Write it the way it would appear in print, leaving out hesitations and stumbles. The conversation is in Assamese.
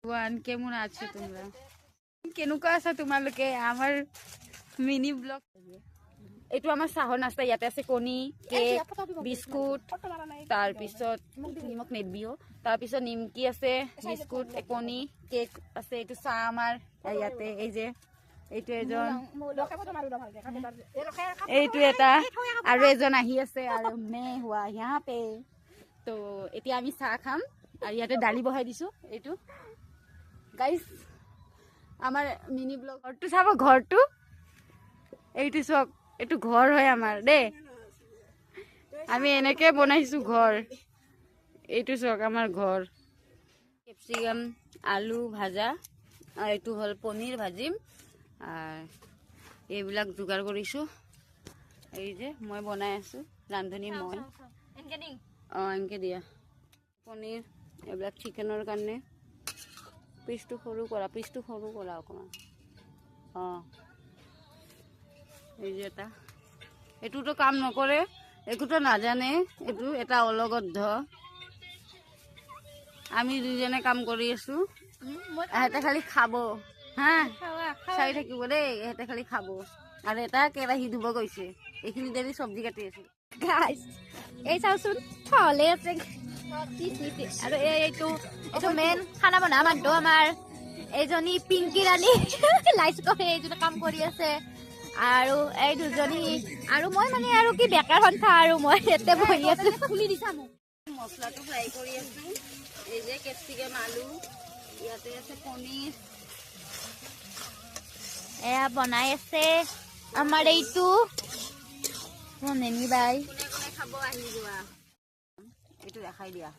ওয়ান কেমন আছো তোমৰা কেনেকুৱা আছা তোমালোকে আমাৰ মিনি ব্লগ এইটো আমাৰ চাহৰ নাস্তা ইয়াতে আছে কণী কেক বিস্কুট তাৰপিছত নিমখ নেদবিও তাৰপিছত নিমকি আছে বিস্কুট কণী কেক আছে এইটো চাহ আমাৰ ইয়াতে এই যে এইটো এজন এইটো এটা আৰু এজন আহি আছে আৰু মে হুৱা यहाँ पे তো এতিয়া আমি চাহ খাম আৰু ইয়াতে দালি বহাই দিছো এইটো গাইস আমার মিনি ব্লগ ঘরটো চাব ঘরটো এইটো চক এইটো ঘর হয় আমার দে আমি এনেকে বনাইছো ঘর এইটো চক আমার ঘর ক্যাপসিকাম আলু ভাজা আর এইটো হল পনির ভাজিম আর এইবিলাক যোগাৰ কৰিছো এই যে মই বনাই আছো ৰান্ধনী মই এনেকে দিয়া পনিৰ এইবিলাক চিকেনৰ কাৰণে পিচটো সৰু কৰা অকমান এই যে এটা এইটোতো কাম নকৰে একোতো নাজানে এইটো এটা অলগদ্ধ আমি দুজনে কাম কৰি আছো এহেঁতে খালি খাব হা চাই থাকিব দেই এহেঁতে খালি খাব আৰু এটা কেৰাহী ধুব গৈছে এইখিনি দেৰি চব্জি কাটি আছো এই চাওচোন থলে আছে আৰু এইটো মেইন খানা বনোৱা মানুহ আমাৰ এইজনী পিংকি ৰাণী লাইচ কৰে এইজনী কাম কৰি আছে আৰু এই দুজনী আৰু মই মানে আৰু কি বেকাৰ সন্থা আৰু মই ইয়াতে বহি আছো খুলি দিছা মোক মছলাটো ফ্ৰাই কৰি আছো এই যে কেপচিকাম আলু ইয়াতে আছে পনিৰ এয়া বনাই আছে আমাৰ এইটো নেনি বাই কোনে কোনে খাব আহি যোৱা এইটো দেখাই দিয়া